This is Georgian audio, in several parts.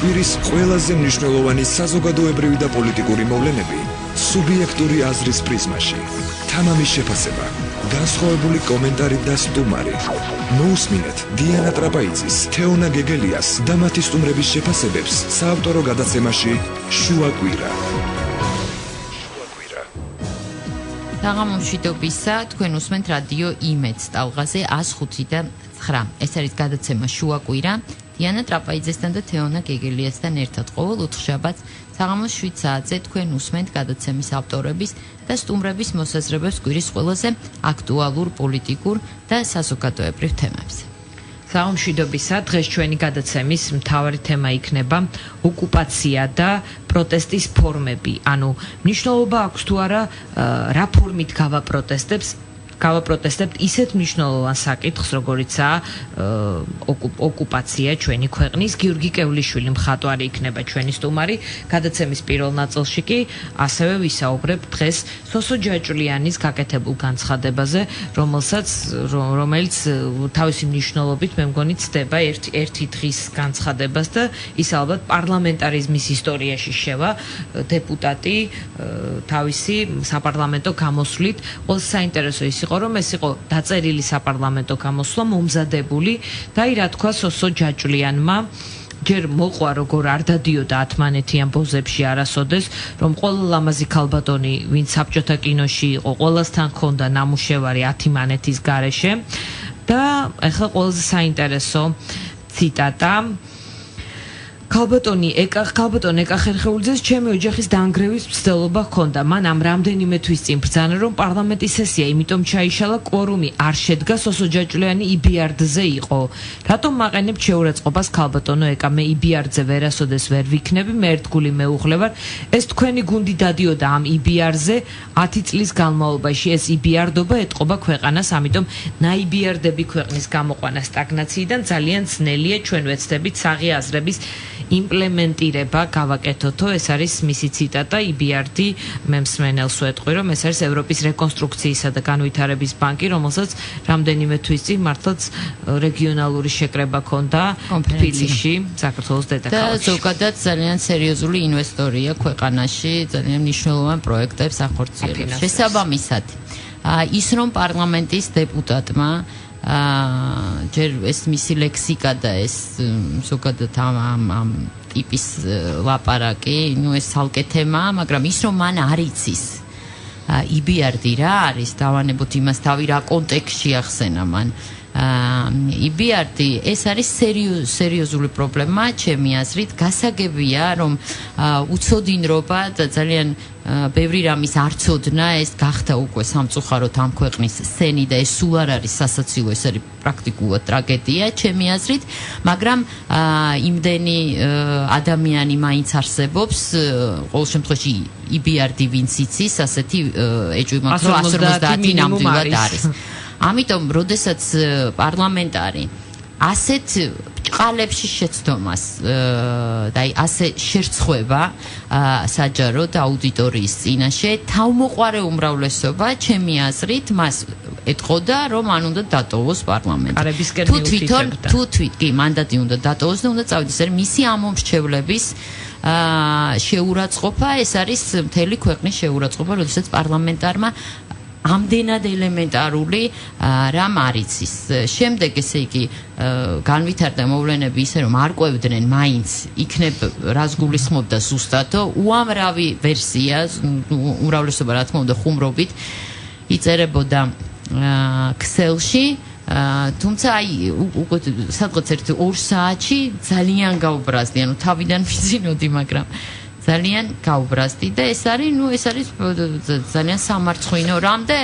კვირის ყველაზე მნიშვნელოვანი საზოგადოებრივი და პოლიტიკური მოვლენები სუბიექტური აზრის პრიზმაში. თამამის შეფასება, განსხვავებული კომენტარი და სტუმარი. მოусმინეთ დიანა ტრაპაიძის, თეონა გეგელიას და მათი სტუმრების შეფასებებს საავტორო გადაცემაში შუა კვირა. საღამომშვიდობისა, თქვენ უსმენთ რადიო იმედს ტალღაზე 105.9. ეს არის გადაცემა შუა კვირა. დიანა ტრაპაიძესთან და თეონა გეგელიასთან ერთად ყოველ ოთხშაბათს საღამოს 7 საათზე თქვენ უსმენთ გადაცემის ავტორების და სტუმრების მოსაზრებებს კვირის ყველაზე აქტუალურ პოლიტიკურ და საზოგადოებრივ თემებზე. საღამომშვიდობისა, დღეს ჩვენი გადაცემის მთავარი თემა იქნება ოკუპაცია და პროტესტის ფორმები. ანუ მნიშვნელობა აქვს თუ არა რა ფორმით გავაპროტესტებთ ისეთ მნიშვნელოვან საკითხს, როგორიცაა ოკუპაცია ჩვენი ქვეყნის. გიორგი კევლიშვილი მხატვარი იქნება ჩვენი სტუმარი. გადაცემის პირველ ნაწილში კი ასევე ვისაუბრებ დღეს სოსო ჯაჭვლიანის გაკეთებულ განცხადებაზე, რომელიც თავისი მნიშვნელობით მე მგონი ცდება ერთი დღის განცხადებას და ის ალბათ პარლამენტარიზმის ისტორიაში შევა დეპუტატი თავისი საპარლამენტო გამოსვლით. ყველაზე საინტერესო ის რომ ეს იყო დაწერილი საპარლამენტო გამოსვლა, მომზადებული და რა თქვა სოსო ჯაჭვლიანმა ჯერ მოყვა როგორ არ დადიოდა ათმანეთიან ბოზებში არასოდეს, რომ ყველა ლამაზი ქალბატონი, ვინც საბჭოთა კინოში იყო, ყველასთან ჰქონდა ნამუშევარი ათიმანეთის გარეშე და ახლა ყველაზე საინტერესო ციტატა ქალბატონ ეკა ხერხეულიძეს ჩემი ოჯახის დაანგრევის მცდელობა ჰქონდა. მან ამ რამდენიმე თვის წინ ბრძანა, რომ პარლამენტის სესია იმიტომ ჩაიშალა, კვორუმი არ შედგა, სოსო ჯაჭვლიანი იბიარდზე იყო. რატომ მაყენებთ შეურაცხყოფას ქალბატონო ეკა? მე იბიარდზე ვერასოდეს ვერ ვიქნები, მე ერთგული მეუღლე ვარ. ეს თქვენი გუნდი დადიოდა ამ იბიარდზე 10 წლის განმავლობაში. ეს იბიარდობა ეტყობა ქვეყანას, ამიტომ ნაიბიარდები ქვეყნის გამოყვანა სტაგნაციიდან ძალიან ძნელია. ჩვენ ვეცდებით საღი აზრების იმპლემენტირება გავაკეთოთო. ეს არის მისი ციტატა. იბიარდი მე მსმენელს ვეტყვი, რომ ეს არის ევროპის რეკონსტრუქციისა და განვითარების ბანკი, რომელსაც რამდენიმე თვის წინ მართლაც რეგიონალური შეკრება ჰქონდა თბილისში, საქართველოს დედაქალაქში. და ზოგადად ძალიან სერიოზული ინვესტორია ქვეყანაში, ძალიან მნიშვნელოვან პროექტებს ახორციელებს. შესაბამისად, ის რომ პარლამენტის დეპუტატმა ჯერ ეს მისი ლექსიკა და ეს ზოგადად ამ ტიპის ლაპარაკი, ეს ცალკე თემაა, მაგრამ ის რომ მან არ იცის იბიარდი რა არის, დავანებოთ იმას თავი რა კონტექსტში ახსენა მან. იბიარდი ეს არის სერიოზული პრობლემა, ჩემი აზრით. გასაგებია, რომ უცოდინრობა და ძალიან ბევრი რამის არცოდნა ეს გახდა უკვე სამწუხაროდ ამ ქვეყნის სცენი და ეს სულ არ არის სასაცილო, ეს არის პრაქტიკულად ტრაგედია ჩემი აზრით, მაგრამ იმდენი ადამიანი მაინც არსებობს, ყოველ შემთხვევაში იბიარდი ვინც იცის, ასეთი ეჭვი მაქვს, რომ 150 ნამდვილად არის. ამიტომ, როდესაც პარლამენტარი ასეთ ჭყალებში შეცდომას და ასე შერცხვება საჯაროდ აუდიტორიის წინაშე, თავმოყარე უმრავლესობა, ჩემი აზრით, მას ეტყოდა, რომ ან უნდა დატოვოს პარლამენტი. თუ კი მანდატი უნდა დატოვოს და უნდა წავიდეს. ეს არის მისი ამომრჩევლების შეურაცხყოფა, ეს არის მთელი ქვეყნის შეურაცხყოფა, როდესაც პარლამენტარმა ამდენად ელემენტარული რამ არ იცის. შემდეგ ესე იგი განვითარდა მოვლენები ისე რომ არ ყვევდნენ მაინც იქნებ რას გულისხმობდა ზუსტადო, უამრავი ვერსია, უმრავლესობა რა თქმა უნდა ხუმრობით იწერებოდა ქსელში, თუმცა აი უკვე სადღაც 1-2 საათში ძალიან გაუბრაზდი, ანუ თავიდან ვიძინოდი, მაგრამ ძალიან გაუბრაზდი და ეს არის ძალიან სამარცხვინო რამ და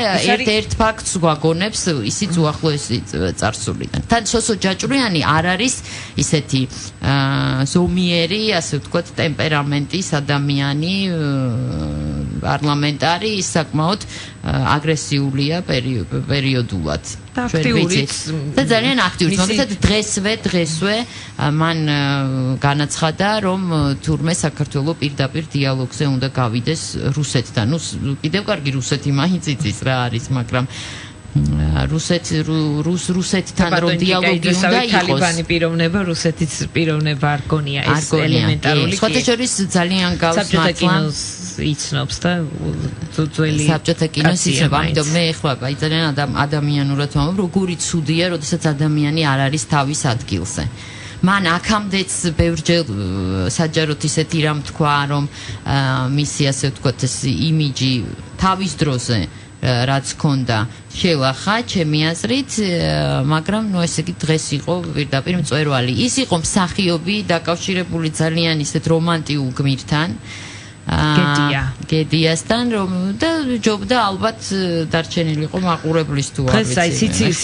ერთ ფაქტს გვაგონებს ისიც უახლოესი წარსულიდან. თან სოსო ჯაჭვლიანი არ არის ისეთი ზომიერი, ასე ვთქვათ, ტემპერამენტის ადამიანი, პარლამენტარი, ის საკმაოდ აგრესიულია პერიოდულად. და ძალიან აქტიური. მაგალითად დღესვე მან განაცხადა, რომ თურმე საქართველო პირდაპირ დიალოგზე უნდა გავიდეს რუსეთთან. ნუ კიდევ კარგი რუსეთი მაინც იცის რა არის, მაგრამ რუსეთთან რომ დიალოგი უნდა იყოს. თალიბანი პიროვნება, რუსეთის პიროვნება არ გონია ეს ელემენტარული. სხვათა შორის ძალიან გავს მართლა იცნობს და ძველი საბჭოთა კინოს იცნობს. ამიტომ მე ეხლა აი ძალიან ადამიანურად ვამბობ, როგორი ცუდია, როდესაც ადამიანი არ არის თავის ადგილზე. მან აქამდეც ბევრჯერ საჯაროდ ისეთი რამ თქვა, რომ მისი ასე ვთქვათ ეს იმიჯი თავის დროზე რაც ქონდა შელახა ჩემი აზრით, მაგრამ ნუ ესე იგი დღეს იყო პირდაპირ მწვერვალი. ის იყო მსახიობი დაკავშირებული ძალიან ისეთ რომანტიულ გმირთან. გედიასთან რომ და ჯობდა ალბათ დარჩენილიყო მაყურებლის თუ არ ვიცი. სიცილის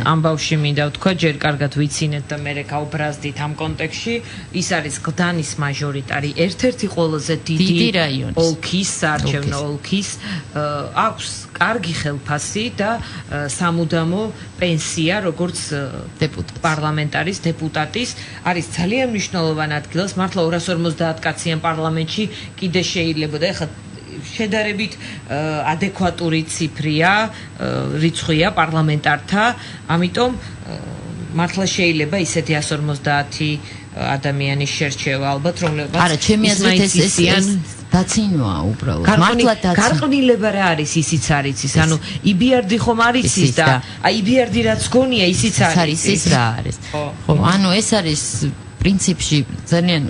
ამბავში მინდა ვთქვა, ჯერ კარგად ვიცინეთ და მე გავბრაზდით ამ კონტექსში. ის არის გდანის მაჟორიტარი, ერთ-ერთი ყველაზე დიდი რაიონი. ოლქის, საარჩევნო ოლქის, აქვს კარგი ხელფასი და სამუდამო პენსია, როგორც პარლამენტარის დეპუტატის, არის ძალიან მნიშვნელოვანი ადგილას, მართლა 250 კაციან პარლამენტში კიდე შეიძლება და ეხლა შედარებით ადეკვატური ციფრია, რიცხვია პარლამენტართა, ამიტომ მართლა შეიძლება ისეთი 150 ადამიანის შერჩევა ალბათ, რომლებიც არა, ჩემი აზრით ეს დაცინოა უბრალოდ. მართლა გარყვნილება რა არის, ისიც არის ის. ანუ იბიარდი ხომ არის ის და აი იბიარდი რაც გონია, ისიც არის. ის რა არის. ხო, ანუ ეს არის პრინციპში ძალიან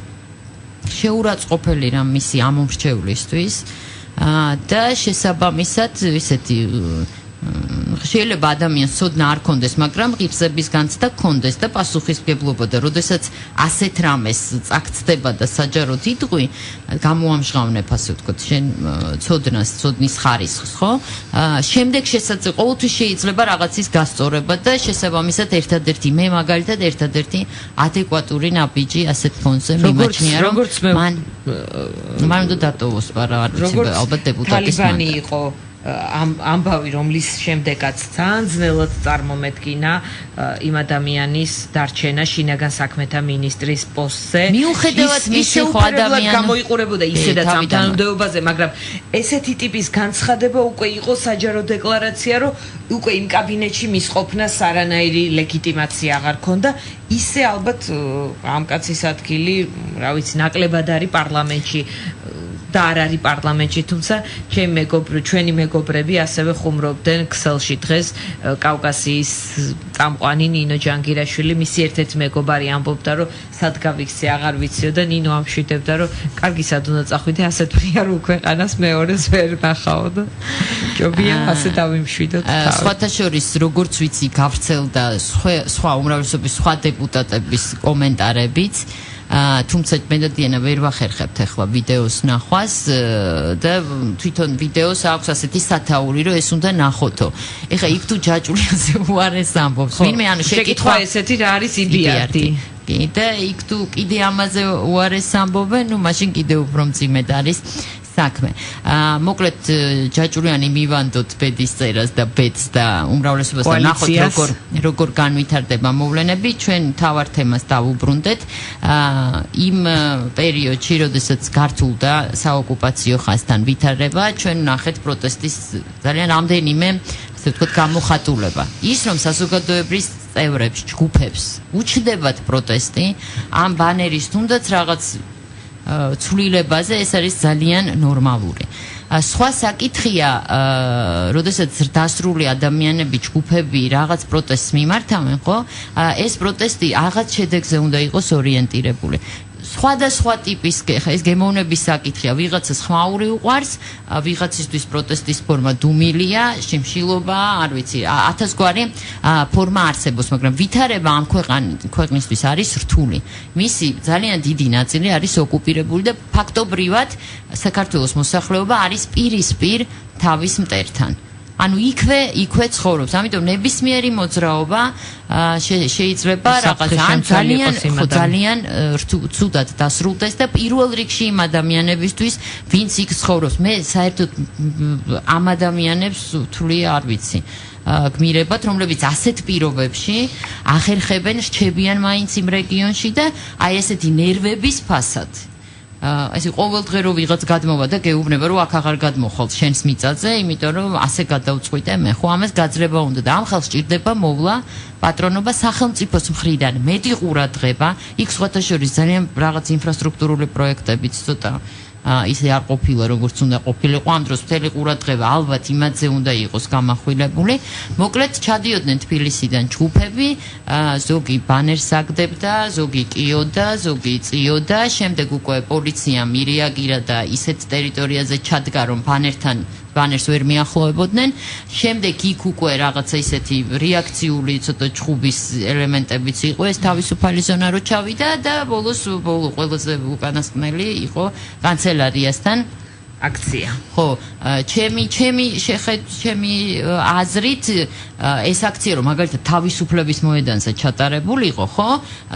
შეურაცხყოფელი რამ მისი ამომრჩევლისთვის და შესაბამისად ისეთი შეიძლება ადამიანს ცოდნა არ კონდეს, მაგრამ ღირსების განცდა კონდეს და პასუხისმგებლობა და როდესაც ასეთ რამეს წაგწდება და საჯაროდ იტყვი, გამოამჟღავნებ ასე ვთქვათ, შენ ცოდნის ხარისხს, ხო? შემდეგ ყოველთვის შეიძლება რაღაცის გასწორება და შესაბამისად ერთადერთი მე მაგალითად ერთადერთი ადეკვატური ნაბიჯი ასეთ ფონზე მიმაჩნია, რომ მან უნდა დატოვოს, არა არ ვიცი, ალბათ დეპუტატის თალიბანი იყო ამბავი, რომლის შემდეგაც ძალიან ძნელად წარმომედგინა იმ ადამიანის დარჩენა შინაგან საქმეთა მინისტრის პოსტზე. მიუხედავად მისი ხო ადამიანი გამოიყურებოდა ისედაც ამ თანამდებობაზე, მაგრამ ესეთი ტიპის განცხადება უკვე იყო საჯარო დეკლარაცია, რომ უკვე იმ კაბინეტში მის ყოფნას არანაირი ლეგიტიმაცია აღარ ქონდა. ისე ალბათ ამ კაცის ადგილი, რა ვიცი, ნაკლებად არის პარლამენტში და არ არის პარლამენტში, თუმცა ჩვენი მეგობრები ასევე ხუმრობდნენ ქსელში დღეს კავკასიის წამყვანი ნინო ჯანგირაშვილი, მისი ერთ-ერთი მეგობარი ამბობდა, რომ სად გავიქცე, აღარ ვიციო და ნინო ამშვიდებდა, რომ კარგი სად უნდა წახვიდე, ასეთ პრიარულ ქვეყანას მეორეს ვერ ნახავ და ჯობია ასე დავიმშვიდოთ. სხვათა შორის, როგორც ვიცი, გავრცელდა სხვა უმრავლესობის სხვა დეპუტატების კომენტარებიც. თუმცა მე და დიანა ვერ ვახერხებთ ახლა ვიდეოს ნახვას და თვითონ ვიდეოს აქვს ასეთი სათაური, რომ ეს უნდა ნახოთო. ეხლა იქ თუ ჯაჭულიაზე უარეს ამბობს, ვინმე ანუ შეკითხვა ესეთი რა არის იბიარდი. და იქ თუ კიდე ამაზე უარეს ამბობენ, ну მაშინ კიდე უფრო მძიმედ არის საქმე. მოკლედ ჯაჭულიანი მივანდოთ ბედის წერას და ბედს და უმრავლესობასთან ნახოთ როგორ განვითარდება მოვლენები. ჩვენ თავარ თემას დავუბრუნდეთ. იმ პერიოდში, როდესაც გართულდა საოკუპაციო ხაზთან ვითარება, ჩვენ ნახეთ პროტესტის ძალიან რამდენიმე, ასე ვთქვათ, გამოხატულება. ის რომ საზოგადოებრივ წევრებს, ჯგუფებს უჩნდებათ პროტესტი, ამ ბანერის თუნდაც რაღაც ცვლილებაზე, ეს არის ძალიან ნორმალური. სხვა საკითხია, როდესაც დასრული ადამიანები, ჯგუფები რაღაც პროტესტს მიმართავენ, ხო? ეს პროტესტი რაღაც შედეგზე უნდა იყოს ორიენტირებული. სხვადასხვა ტიპის ეს გემოვნების საკითხია, ვიღაცას ხმაური უყვარს, ვიღაცისთვის პროტესტის ფორმა დუმილია, შიმშილობა, არ ვიცი, 1000 გვარი ფორმა არსებობს, მაგრამ ვითარება ამ ქვეყნისთვის არის რთული. მისი ძალიან დიდი ნაწილი არის ოკუპირებული და ფაქტობრივად საქართველოს მოსახლეობა არის პირისპირ თავის მტერთან. ანუ იქვე ცხოვრობს. ამიტომ ნებისმიერი მოძრაობა შეიძლება რაღაცა ძალიან ცუდად დასრულდეს და პირველ რიგში იმ ადამიანებისთვის, ვინც იქ ცხოვრობს. მე საერთოდ ამ ადამიანებს ვთვლი, არ ვიცი, გმირებად, რომლებიც ასეთ პირობებში ახერხებენ, რჩებიან მაინც იმ რეგიონში და აი ესეთი ნერვების ფასად ესე ყოველდღე რო ვიღაც გადმოვა და გეუბნება რომ აქ აღარ გადმოხვალ შენს მიწაზე, იმიტომ რომ ასე გადავწყვიტე მე. ხო ამას გაძლება უნდა და ამ ხალხს ჭირდება მოვლა პატრონობა სახელმწიფოს მხრიდან, მეტი ყურადღება, იქ სხვათა შორის ძალიან რაღაც ინფრასტრუქტურული პროექტებიც ცოტა ისე არ ყოფილა როგორც უნდა ყოფილიყო ამ დროს მთელი ყურადღება ალბათ იმაზე უნდა იყოს გამახვილებული. მოკლედ ჩადიოდნენ თბილისიდან ჯგუფები, ზოგი ბანერს აგდებდა, ზოგი კიოდა, ზოგი წიოდა, შემდეგ უკვე პოლიციამ ირეაგირა და ისეთ ტერიტორიაზე ჩადგა რომ ბანერს ვერ მიახლოვებოდნენ. შემდეგ იქ უკვე რაღაცა ისეთი რეაქციული ცოტა ჩხუბის ელემენტებიც იყო, ეს თავისუფალი ზონა რო ჩავიდა და ბოლო ყველაზე უკანასკნელი იყო კანცელარიასთან აქცია. ხო, ჩემი აზრით ეს აქცია რომ მაგალითად თავისუფლების მოედანზე ჩატარებულიყო, ხო?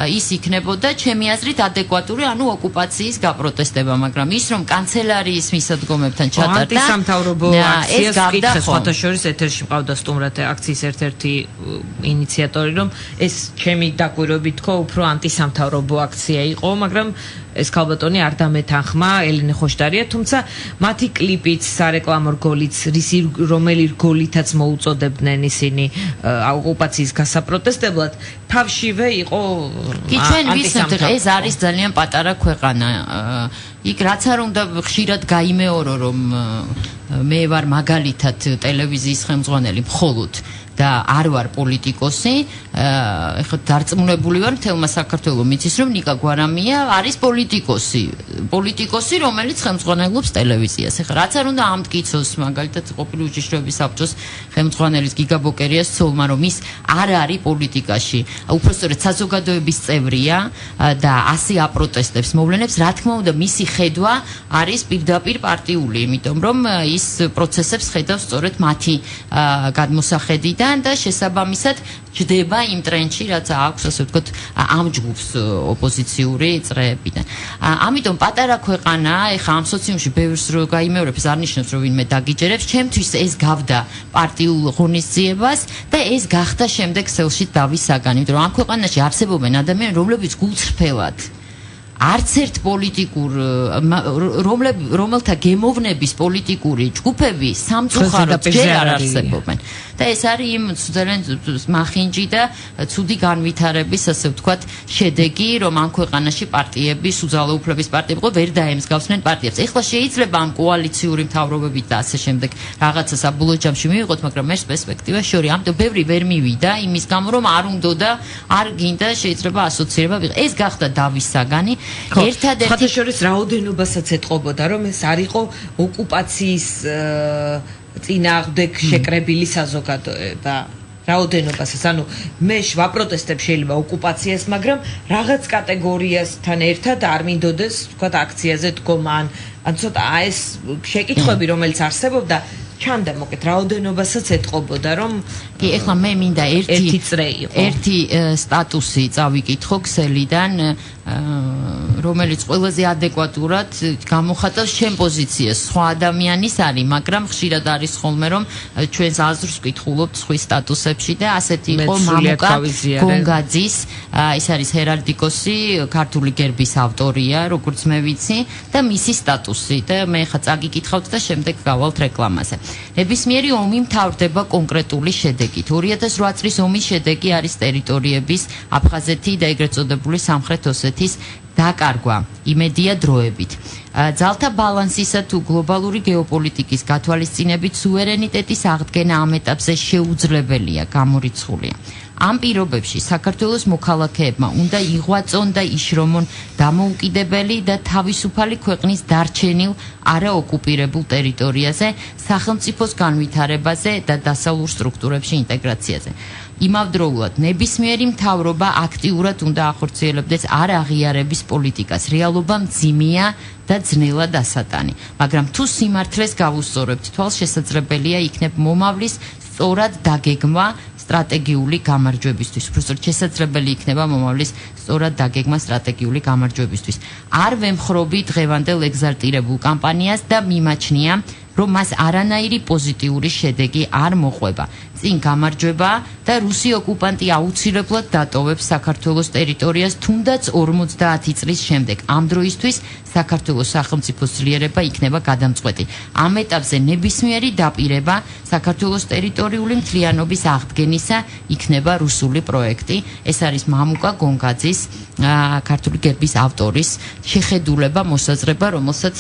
ის იქნებოდა ჩემი აზრით ადეკვატური, ანუ ოკუპაციის გაპროტესტება, მაგრამ ის რომ კანცელარიის მისადგომებთან ჩატარდა, ანტისამთავრობო აქციას ვკითხე, სხვათა შორის ეთერში მყავდა სტუმრად აქციის ერთ-ერთი ინიციატორი, რომ ეს ჩემი დაკვირვებით თქო, უფრო ანტისამთავრობო აქცია იყო, მაგრამ ეს ქალბატონი არ დამეთანხმა ელენე ხოშტარია, თუმცა მათი კლიპიც, სარეკლამო რგოლიც, რომელი რგოლითაც მოუწოდებდნენ ისინი ოკუპაციის გასაპროტესტებლად, თავშივე იყო ანტისამთავრობო. ეს არის ძალიან პატარა ქვეყანა. იქ რაც არ უნდა ხშირად გაიმეორო, რომ მე ვარ მაგალითად ტელევიზიის ხელმძღვანელი მხოლოდ და არ ვარ პოლიტიკოსი, ეხლა დარწმუნებული ვარ მთელმა საქართველოს მიცის რომ ნიკა გვარამია არის პოლიტიკოსი, რომელიც ხელმძღვანელობს ტელევიზიას. ეხლა რაც არ უნდა ამტკიცოს, მაგალითად ყოფილი უშიშროების საბჭოს ხელმძღვანელის გიგა ბოკერიას ცოლმა, რომ ის არ არის პოლიტიკაში, უпростоრად საზოგადოების წევრია და ასე აპროტესტებს მოვლენებს, რა თქმა უნდა მისი ხედვა არის პირდაპირ პარტიული, იმიტომ რომ ის პროცესებს ხედავს სწორედ მათი გადმოსახედიდან და შესაბამისად ჯდება იმ ტრენდში, რაც აქვს, ასე ვთქვათ, ამ ჯგუფს ოპოზიციური წრეებიდან. ამიტომ პატარა ქვეყანაა, ეხა ამ სოციუმში ბევრს რო გაიმეორებს, არ ნიშნავს რომ ვინმე დაგიჯერებს, ჩემთვის ეს გავდა პარტიულ ღონისძიებას და ეს გახდა შემდეგ სელში დავის საგანი, იმიტომ რომ ამ ქვეყანაში არსებობენ ადამიანები, რომლებიც გულწრფელად არც ერთ პოლიტიკურ რომელთა გემოვნების პოლიტიკური ჯგუფები სამწუხაროდ ჯერ არ არსებობენ. და ეს არის იმ ძალიან მახინჯი და ცუდი განვითარების, ასე ვთქვათ, შედეგი, რომ ამ ქვეყანაში პარტიები, სუძალოუფლების პარტიები ვერ დაემსგავსნენ პარტიებს. ეხლა შეიძლება ამ კოალიციური მთავრობებით და ასე შემდეგ რაღაცა საბოლოო ჯამში მივიღოთ, მაგრამ ეს პერსპექტივა შორია. ამიტომ ბევრი ვერ მივიდა იმის გამო, რომ არ უნდა და არ გინდა შეიძლება ასოცირება ვიღო. ეს გახდა დავის საგანი. ერთადერთი სხვათა შორის რაოდენობასაც ეთყობოდა, რომ ეს არ იყო ოკუპაციის წინააღმდეგ შეკრებილი საზოგადოება. რაოდენობასაც, ანუ მე ვაპროტესტებ შეიძლება ოკუპაციას, მაგრამ რაღაც კატეგორიასთან ერთად არ მინდოდეს, თქვათ, აქციაზე დგომა, ან ცოტა ეს შეკითხვები, რომელიც არსებობდა, ჩანდა მოკეთ რაოდენობასაც ეთყობოდა, რომ კი, ეხლა მე მინდა ერთი წრე იყო. ერთი სტატუსი წავიკითხო ქსელიდან, რომელიც ყველაზე ადეკვატურად გამოხატავს ჩემ პოზიციას. სხვა ადამიანის არის, მაგრამ ხშირად არის ხოლმე რომ ჩვენს აზრს ვკითხულობთ სხვის სტატუსებში და ასეთი იყო მამუკა გონგაძის, ის არის ჰერალდიკოსი, ქართული გერბის ავტორია, როგორც მე ვიცი, და მისი სტატუსი და მე ხა წაგიკითხავთ და შემდეგ გავალთ რეკლამაზე. ნებისმიერი ომი მთავრდება კონკრეტული შედეგით. 2008 წლის ომის შედეგი არის ტერიტორიების აფხაზეთი და ეგრეთ წოდებული სამხრეთ ოსეთის დაკარგვა იმედია დროებით. ძალთა ბალანსისა თუ გლობალური გეოპოლიტიკის გათვალისწინებით სუვერენიტეტის აღდგენა ამ ეტაპზე შეუძლებელია, გამორიცხულია. ამ პირობებში საქართველოს მოქალაქეებმა უნდა იღვაწონ და იშრომონ დამოუკიდებელი და თავისუფალი ქვეყნის დარჩენილ არაოკუპირებულ ტერიტორიაზე, სახელმწიფოს განვითარებაზე და დასავლურ სტრუქტურებში ინტეგრაციაზე. იმავდროულად ნებისმიერი მთავრობა აქტიურად უნდა ახორციელებდეს არ აღიარების პოლიტიკას. რეალობა მძიმეა და ძნელად ასატანი. მაგრამ თუ სიმართლეს გავუსწორებთ, თვალშესაძლებელია იქნებ მომავლის სწორად დაგეგმა სტრატეგიული გამარჯვებისთვის. უბრალოდ შესაძლებელი იქნება მომავლის სწორად დაგეგმა სტრატეგიული გამარჯვებისთვის. არ ვემხრობი დღევანდელ ეგზალტირებულ კამპანიას და მიმაჩნია, რომ მას არანაირი პოზიტიური შედეგი არ მოყვება. წინ გამარჯვება და რუსი ოკუპანტი აუცილებლად დატოვებს საქართველოს ტერიტორიას თუნდაც 50 წლის შემდეგ. ამ დროისთვის საქართველოს სახელმწიფოს ძლიერება იქნება გადამწყვეტი. ამ ეტაპზე ნებისმიერი დაპირება საქართველოს ტერიტორიული მთლიანობის აღდგენისა იქნება რუსული პროექტი. ეს არის მამუკა გონგაძის, ქართული გერბის ავტორის შეხედულება, მოსაზრება, რომელსაც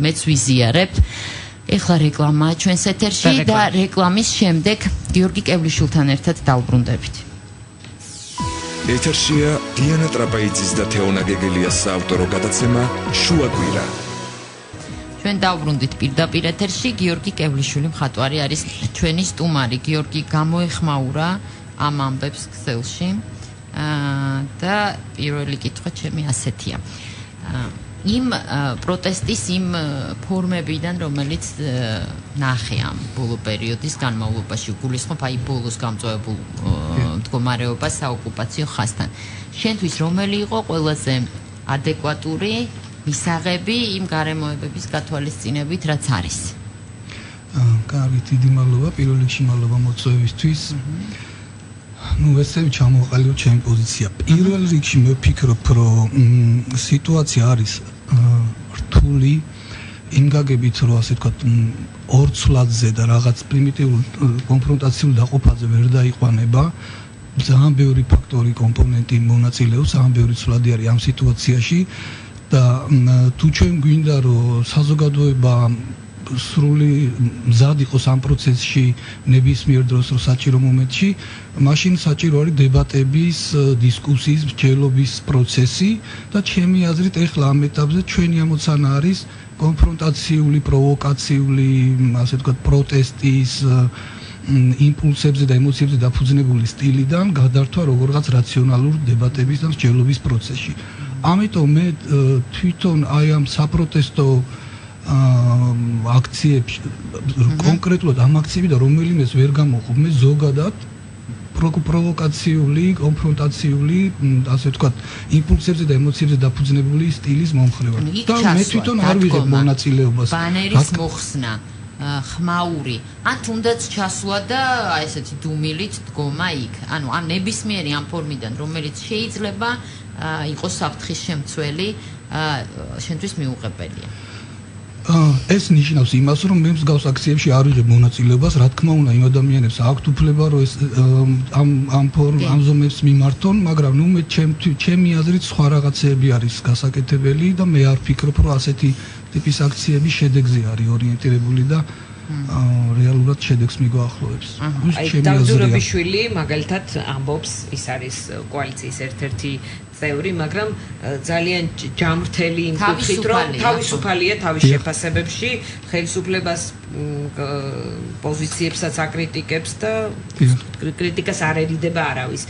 მეც ვიზიარებ. ეხლა რეკლამაა ჩვენს ეთერში და რეკლამის შემდეგ გიორგი კევლიშვილთან ერთად დავბრუნდებით. ეთერშია დიანა ტრაპაიძის და თეონა გეგელიას საავტორო გადაცემა შუაგვირა. ჩვენ დავბრუნდით პირდაპირ ეთერში. გიორგი კევლიშვილი მხატვარი არის ჩვენი სტუმარი. გიორგი გამოეხმაურა ამ ამბებს ქსელში და პირველი კითხვა ჩემი ასეთია. იმ პროტესტის იმ ფორმებიდან, რომელიც ნახე ამ ბოლო პერიოდის განმავლობაში, გულისხმობ აი ბოლოს გამწვავებულ მდგომარეობას საოკუპაციო ხაზთან. შენთვის რომელი იყო ყველაზე ადეკვატური მისაღები იმ გარემოებების გათვალისწინებით, რაც არის? კარგი, დიდი მადლობა, პირველ რიგში მადლობა მოწვევისთვის. ესე ჩამოვყალიბო ჩემი პოზიცია. პირველ რიგში მე ვფიქრობ, რომ სიტუაცია არის რთული, იმ გაგებით, რომ ასე ვთქვათ, ორ ცვლადზე და რაღაც პრიმიტიულ კონფრონტაციულ დაყოფაზე ვერ დაიყვანება. ძალიან ბევრი ფაქტორი, კომპონენტი მონაწილეობს, ძალიან ბევრი ცვლადი არის ამ სიტუაციაში და თუ ჩვენ გვინდა, რომ საზოგადოება სრული მზად იყოს ამ პროცესში ნებისმიერ დროს, რომ საჭირო მომენტში, მაშინ საჭირო არის დებატების, დისკუსიის, მსჯელობის პროცესი და ჩემი აზრით ეხლა ამ ეტაპზე ჩვენი ამოცანა არის კონფრონტაციული, პროვოკაციული, ასე ვთქვათ, პროტესტის იმპულსებზე და ემოციებზე დაფუძნებული სტილიდან გადართვა როგორღაც რაციონალურ დებატების და მსჯელობის პროცესში. ამიტომ მე თვითონ აი ამ საპროტესტო აქციებში კონკრეტულად ამ აქციებიდან რომელიმეს ვერ გამოხობ მე ზოგადად პროვოკაციული, კონფრონტაციული, ასე ვთქვათ, იმპულსებზე და ემოციებზე დაფუძნებული სტილის მომხრევარ. და მე თვითონ არ ვიღებ მონაწილეობას. ბანერის მოხსნა, ხმაური, ან თუნდაც ჩასვლა და აი ესეთი დუმილით დგომა იქ. ანუ ამ ნებისმიერი ამ ფორმიდან, რომელიც შეიძლება იყოს საფრთხის შემცველი, შენთვის მიუღებელია. ეს ნიშნავს იმას, რომ მე მსგავს აქციებში არ ვიღებ მონაწილეობას, რა თქმა უნდა, იმ ადამიანებს აქვთ უფლება, რომ ეს ამ ზომებს მიმართონ, მაგრამ ნუ მე ჩემი აზრით სხვა რაღაცეები არის გასაკეთებელი და მე არ ვფიქრობ, რომ ასეთი ტიპის აქციები შედეგზე არის ორიენტირებული და რეალურად შედეგს მიგვაახლოვებს. აი დავძურებიშვილი მაგალითად ამბობს, ის არის კოალიციის ერთ-ერთი წევრი, მაგრამ ძალიან ჯამრთელი იმ კუთხით, რომ თავისუფალია თავის შეფასებებში, ხელისუფლებას პოზიციებსაც აკრიტიკებს და კრიტიკას არ ერიდება არავის.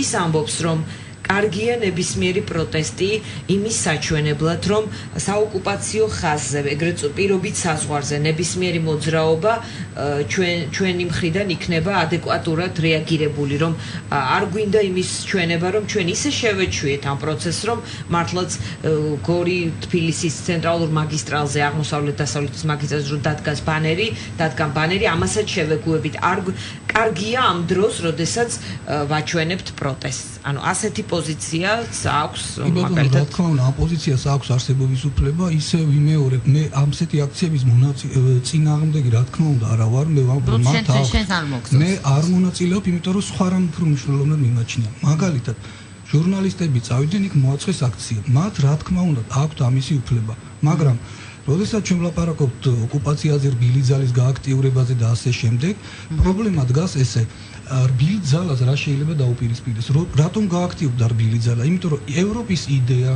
ის ამბობს, რომ კარგია ნებისმიერი პროტესტი იმის საჩვენებლად, რომ საოკუპაციო ხაზზე, ეგრეთ პირობით საზღვარზე ნებისმიერი მოძრაობა ჩვენი მხრიდან იქნება ადეკვატურად რეაგირებული, რომ არ გვინდა იმის ჩვენება, რომ ჩვენ ისე შევეჩვიეთ ამ პროცესს, რომ მართლაც გორი თბილისის ცენტრალურ მაგისტრალზე, აღმოსავლეთ-დასავლეთის მაგისტრალზე რომ დადგან ბანერი, ამასაც შევეგუებით. კარგია ამ დროს, როდესაც ვაჩვენებთ პროტესტს. ანუ ასეთი პოზიციაც აქვს მაგალითად. თქო, ამ პოზიციას აქვს არსებობის უფლება, ისე ვიმეორებ, მე ამსეთი აქციების წინააღმდეგი რა თქმა უნდა არა ვარ, მე ვამბობ მათ მე არ მონაწილეობ, იმიტომ რომ სხვა რამ უფრო მნიშვნელოვნად მიმაჩნია. მაგალითად, ჟურნალისტები წავიდნენ იქ მოაწყეს აქცია. მათ რა თქმა უნდა აქვთ ამისი უფლება, მაგრამ როდესაც ჩვენ ვლაპარაკობთ ოკუპაციაზე, რბილი ძალის გააქტიურებაზე და ასე შემდეგ, პრობლემა დგას ესე რბილი ძალას რა შეიძლება დაუპირისპირდეს? რატომ გააქტიურდა რბილი ძალა? იმიტომ რომ ევროპის იდეა,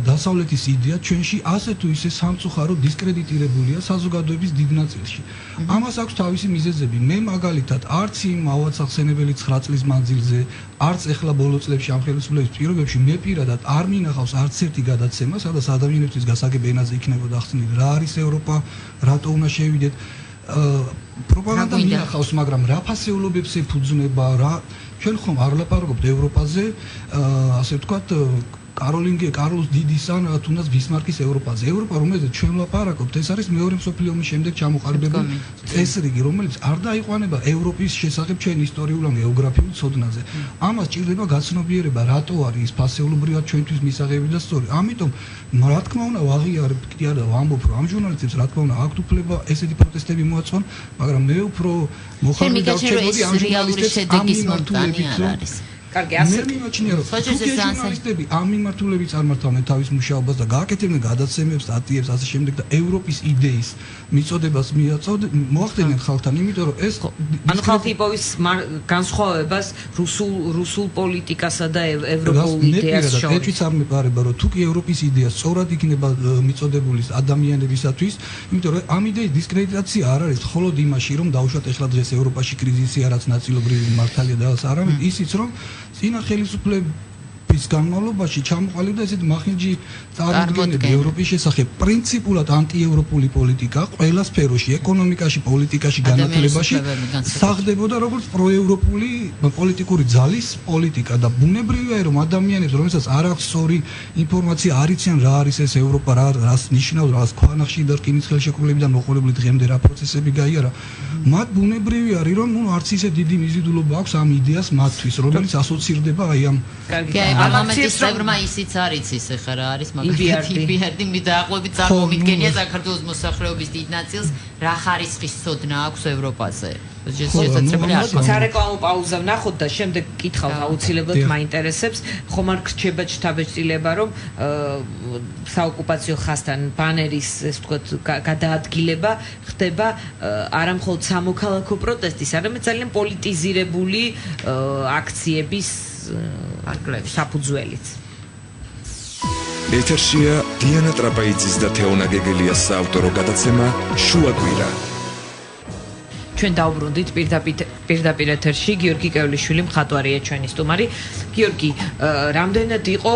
დასავლეთის იდეა ჩვენში ასე თუ ისე სამწუხაროდ დისკრედიტირებულია საზოგადოების დიდ ნაწილში. ამას აქვს თავისი მიზეზები. მე მაგალითად არც იმ ავაცახსენებელი 9 წლის მანძილზე, არც ეხლა ბოლო წლებში ამ ხელისუფლების პირობებში მე პირადად არ მინახავს არც ერთი გადაცემა, სადაც ადამიანებისთვის გასაგებ ენაზე იქნებოდა ახსნილი, რა არის ევროპა, რატო უნდა შევიდეთ. პროპაგანდა მინახავს, მაგრამ რა ფასეულობებს ეფუძნება, რა ჩვენ ხომ არ ვლაპარაკობთ ევროპაზე, ასე ვთქვათ, კარლოს დიდის ან თუნდაც ბისმარკის ევროპაზე. ევროპა, რომელზეც ჩვენ ვლაპარაკობთ, ეს არის მეორე მსოფლიო ომის შემდეგ ჩამოყალიბებული წესრიგი, რომელიც არ დაიყვანება ევროპის შესახებ ჩვენ ისტორიულ ან გეოგრაფიულ ცოდნაზე. ამას ჭირდება გაცნობიერება, რატო არის ფასეულობრივად ჩვენთვის მისაღები და სწორი. ამიტომ რა თქმა უნდა ვაღიარებ კიდე არა ვამბობ რომ ამ ჟურნალისტებს რა თქმა უნდა აქვთ უფლება ესეთი პროტესტები მოაწყონ, მაგრამ მე უფრო მოხარული დავრჩებოდი ამ ჟურნალისტებს ამ მიმართულებით რომ კარგი, ასე მიმაჩნია რომ ჟურნალისტები ამ მიმართულებით წარმართავენ თავის მუშაობას და გააკეთებენ გადაცემებს, სტატიებს, ასე შემდეგ და ევროპის იდეის მიწოდებას მოახდენენ ხალხთან, იმიტომ რომ ეს ანუ ხალხი იპოვის განსხვავებას რუსულ პოლიტიკასა და ევროპულ იდეას შორის. ეჭვიც არ მეპარება რომ თუ კი ევროპის იდეა სწორად იქნება მიწოდებული ადამიანებისათვის, იმიტომ რომ ამ იდეის დისკრედიტაცია არ არის მხოლოდ იმაში რომ დაუშვათ ეხლა დღეს ევროპაში კრიზისია, რაც ნაწილობრივი მართალია და არამედ ისიც რომ წინა ხელისუფლების განმავლობაში ჩამოყალიბდა ესეთი მახინჯი წარმოდგენები ევროპის შესახებ, პრინციპულად ანტიევროპული პოლიტიკა ყველა სფეროში, ეკონომიკაში, პოლიტიკაში, განათლებაში საღდებოდა როგორც პროევროპული პოლიტიკური ძალის პოლიტიკა და ბუნებრივია რომ ადამიანებს, რომელსაც არ აქვს სწორი ინფორმაცია, არ იციან რა არის ეს ევროპა, რას ნიშნავს, რას ქვანახში და რკინის ხელშეკრულებიდან მოყოლებული დღემდე რა პროცესები გაიარა, მათ ბუნებრივი არის რომ არც ისე დიდი მიზიდულობა აქვს ამ იდეას მათთვის, რომელიც ასოცირდება აი ამ პარლამენტის წევრმა ისიც არის ისე ხა რა არის იბიარდი მე დაახლოებით წარმოვიდგენია საქართველოს მოსახლეობის დიდ ნაწილს რა ხარისხის ცოდნა აქვს ევროპაზე. სარეკლამო პაუზა ვნახოთ და შემდეგ კითხავთ აუცილებლად მაინტერესებს. ხომ არ გრჩება ჩთავეჭდილება რომ საოკუპაციო ხაზთან ბანერის ეს ვთქვათ გადაადგილება ხდება არა მხოლოდ სამოქალაქო პროტესტის, არამედ ძალიან პოლიტიზირებული აქციების საფუძველიც. ეთერშია დიანა ტრაპაიძის და თეონა გეგელიას საავტორო გადაცემა შუაკვირა. ჩვენ დავბრუნდით პირდაპირ ეთერში გიორგი კევლიშვილი მხატვარია ჩვენი სტუმარი. გიორგი, რამდენად იყო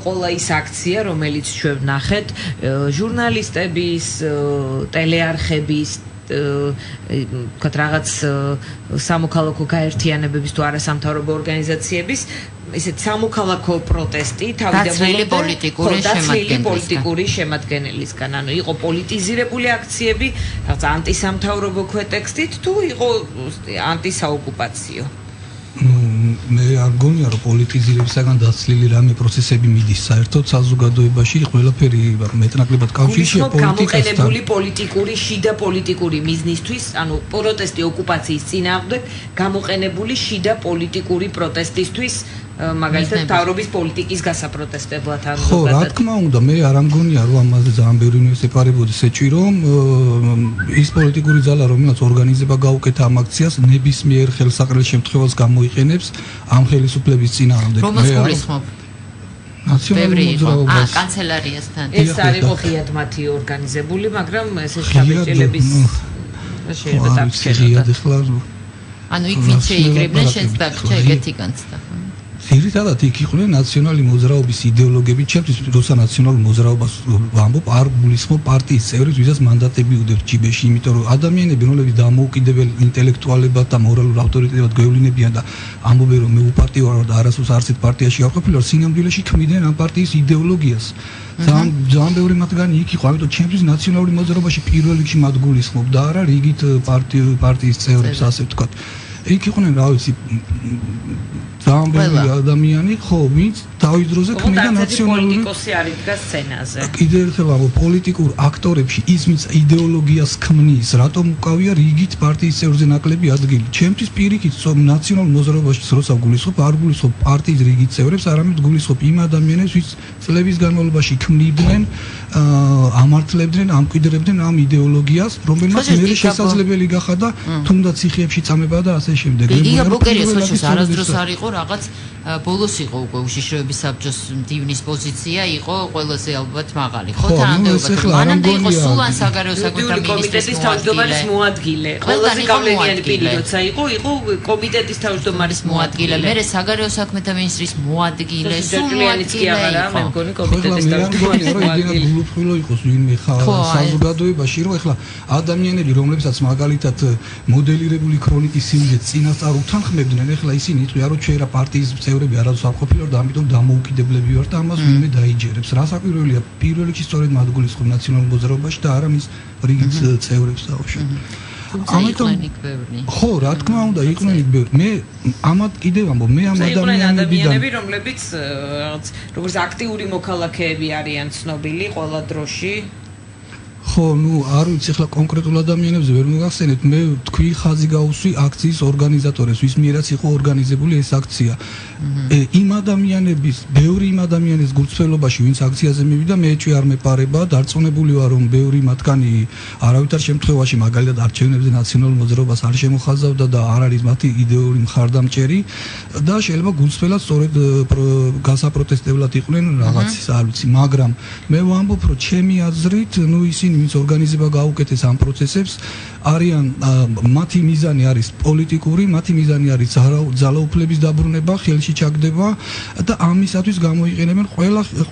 ყველა ის აქცია, რომელიც ჩვენ ვნახეთ, ჟურნალისტების, ტელეარხების ვთქვათ რაღაც სამოქალაქო გაერთიანებების თუ არასამთავრობო ორგანიზაციების ისეთ სამოქალაქო პროტესტი თავიდანვე პოლიტიკური შემადგენელისგან, ანუ იყო პოლიტიზირებული აქციები, რაღაც ანტისამთავრობო ქვეტექსტით თუ იყო ანტისაოკუპაციო? მე არ გონია რომ პოლიტიზირებისაგან დაცლილი რამე პროცესები მიდის საერთოდ საზოგადოებაში, ყველაფერი მეტნაკლებად კავშირშია პოლიტიკასთან. გამოყენებული პოლიტიკური შიდა პოლიტიკური მიზნისთვის, ანუ პროტესტი ოკუპაციის წინააღმდეგ, გამოყენებული შიდა პოლიტიკური პროტესტისთვის, მაგალითად თავრობის პოლიტიკის გასაპროტესტებლად ან ხო, რა თქმა უნდა, მე არ ამგონია რომ ამაზე ძალიან ბევრი უნივერსიტეტებოდეს ეჭვი რომ ის პოლიტიკური ძალა რომელიც ორგანიზება გაუკეთა ამ აქციას ნებისმიერ ხელსაყრელ შემთხვევას გამოიყენებს ამ ხელისუფლების წინააღმდეგ. რომას გულისხმობ? ნაციონალურ მოძრაობას. კანცელარიასთან. ეს არის მოხიად მათი ორგანიზებული, მაგრამ ეს შაბეჭილების შეიძლება დაგჭიროთ. ანუ იქ ვინც შეიკრიბნენ შენს დაგჭა ეგეთი განცდა. ძირითადად იქ იყვნენ ნაციონალური მოძრაობის იდეოლოგები, ჩემთვის როცა ნაციონალურ მოძრაობას ვამბობ, არ გულისხმობ პარტიის წევრებს, ვისაც მანდატები უდევთ ჯიბეში, იმიტომ რომ ადამიანები, რომლებიც დამოუკიდებელ ინტელექტუალებად და მორალურ ავტორიტეტებად გვევლინებიან და ამბობენ რომ მე უპარტიო ვარ და არასდროს არც ერთ პარტიაში არ ყოფილი ვარ, სინამდვილეში ქმნიდნენ ამ პარტიის იდეოლოგიას. ძალიან ბევრი მათგანი იქ იყო, ამიტომ ჩემთვის ნაციონალური მოძრაობაში პირველ რიგში მათ გულისხმობ და არა რიგით პარტიის წევრებს, ასე ვთქვათ. იქ იყვნენ რა ვიცი ძალიან ბევრი ადამიანი, ხო, ვინც თავის დროზე ქმნიდა ნაციონალური პოლიტიკოსი არ იდგა სცენაზე. კიდევ ერთხელ ამბობ, პოლიტიკურ აქტორებში ის ვინც იდეოლოგიას ქმნის, რატომ უკავია რიგით პარტიის წევრზე ნაკლები ადგილი. ჩემთვის პირიქით ნაციონალურ მოძრაობაში როცა გულისხმობ, არ გულისხმობ პარტიის რიგით წევრებს, არამედ გულისხმობ იმ ადამიანებს, ვინც წლების განმავლობაში ქმნიდნენ, ამართლებდნენ, ამკვიდრებდნენ ამ იდეოლოგიას, რომელმაც მე შესაძლებელი გახადა თუნდაც ციხეებში წამება და ასე შემდეგ. იგა ბუკერია სოჭოს არასდროს არ იყო რაღაც ბოლოს იყო უკვე უშიშროების საბჭოს მდივნის პოზიცია იყო ყველაზე ალბათ მაღალი. ხო თანამდებობად. მანამდე იყო სულ ან საგარეო საქმეთა კომიტეტის თავმჯდომარის მოადგილე. ყველაზე გავლენიანი პირი როცა იყო კომიტეტის თავმჯდომარის მოადგილე. მერე საგარეო საქმეთა მინისტრის მოადგილე, სულ მოადგილე არა, მე მგონი კომიტეტის თავმჯდომარის მოადგილე. გულუფხილო იყოს ვინმე საზოგადოებაში, რომ ეხლა ადამიანები, რომლებსაც მაგალითად მოდელირებული ქრონიკის სიმდიდრე წინასწარ უთანხმებდნენ, ეხლა ისინი იტყვიან, რომ ჩვენ რა პარტიის წევრები არასდროს არ ყოფილიყო და ამიტომ დამოუკიდებლები ვართ და ამას ვინმე დაიჯერებს. რა საკვირველია, პირველ რიგში სწორედ მათ გულისხმობ ნაციონალურ მოძრაობაში და არა მის რიგის წევრებს დაუშვათ. ამიტომ ხო, რა თქმა უნდა, იყვნენ იქ ბევრი. მე ამათ კიდევ ამბობ, მე ამ ადამიანები, რომლებიც რაღაც როგორც აქტიური მოქალაქეები არიან ცნობილი ყველა დროში. ხო, არ ვიცი, ახლა კონკრეტულ ადამიანებზე ვერ მოგახსენეთ, მე თქვი ხაზი გავუსვი აქციის ორგანიზატორებს, ვის მიერაც იყო ორგანიზებული ეს აქცია. იმ ადამიანების, ბევრი იმ ადამიანის გულწრფელობაში, ვინც აქციაზე მივიდა, მე ეჭვი არ მეპარება, დარწმუნებული ვარ, რომ ბევრი მათგანი არავითარ შემთხვევაში მაგალითად არჩევნებზე ნაციონალურ მოძრაობას არ შემოხაზავდა და არ არის მათი იდეური მხარდამჭერი და შეიძლება გულწრფელად სწორედ გასაპროტესტებლად იყვნენ რაღაცის, არ ვიცი, მაგრამ მე ვამბობ, რომ ჩემი აზრით, ისინი ვინც ორგანიზება გაუკეთეს ამ პროცესებს არიან მათი მიზანი არის პოლიტიკური, მათი მიზანი არის ძალაუფლების დაბრუნება, ხელში ჩაგდება და ამისათვის გამოიყენებენ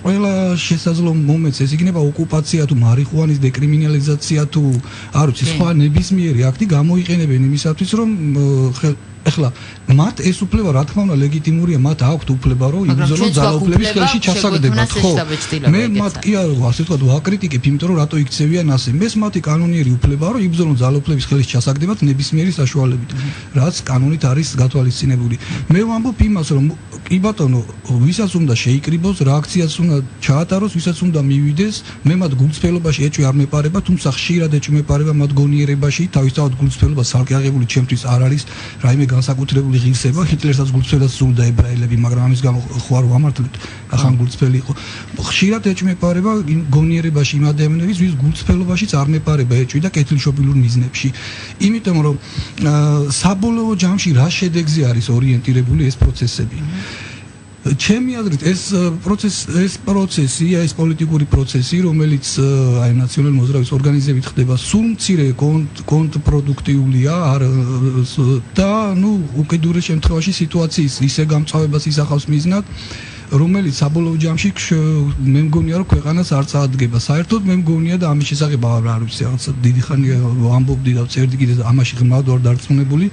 ყველა შესაძლო მომენტს, ეს იქნება ოკუპაცია თუ მარიხუანის დეკრიმინალიზაცია თუ არ ვიცი, სხვა ნებისმიერი აქტი გამოიყენებენ იმისათვის, რომ ეხლა მათ ეს უფლება რა თქმა უნდა ლეგიტიმურია, მათ აქვთ უფლება, რომ იბრძოლონ ძალაუფლების ხელში ჩასაგდებად, ხო? მე მათ კი არ ასე ვთქვათ, ვაკრიტიკებ, იმიტომ რომ რატო იქცევიან ასე. მეს მათი კანონიერი უფლება, რომ იბრძოლონ ძალაუფლების ხელში ჩასაგდებად ნებისმიერი საშუალებით, რაც კანონით არის გათვალისწინებული. მე ვამბობ იმას, რომ კი ბატონო, ვისაც უნდა შეიკრიბოს, რა აქციაც უნდა ჩაატაროს, ვისაც უნდა მივიდეს, მე მათ გულწრფელობაში ეჭვი არ მეპარება, თუმცა ხშირად ეჭვი მეპარება მათ გონიერებაში, თავისთავად გულწრფელობა სალკეაღებული ჩემთვის არ არის რაიმე განსაკუთრებული ღირსება, ჰიტლერსაც გულწრფელად სძულდა ებრაელები, მაგრამ ამის გამო ხო არ ვამართლეთ, ახლა გულწრფელი იყო. ხშირად ეჭვი მეპარება გონიერებაში იმ ადამიანების, ვის გულწრფელობაშიც არ მეპარება ეჭვი და კეთილშობილურ მიზნებში. იმიტომ რომ საბოლოო ჯამში რა შედეგზე არის ორიენტირებული ეს პროცესები. ჩემი აზრით ეს პროცესი, ეს პოლიტიკური პროცესი, რომელიც აი ნაციონალური მოძრაობის ორგანიზებით ხდება, სულ მცირე კონტრპროდუქტიულია და უკიდურეს შემთხვევაში სიტუაციის ისე გამწვავებას ისახავს მიზნად, რომელიც საბოლოო ჯამში მე მგონია რომ ქვეყანას არ წაადგება. საერთოდ მე მგონია და ამის შესახებ არ ვიცი, რაღაცა დიდი ხანია ვამბობდი და წერდი კიდე ამაში ღრმად ვარ დარწმუნებული,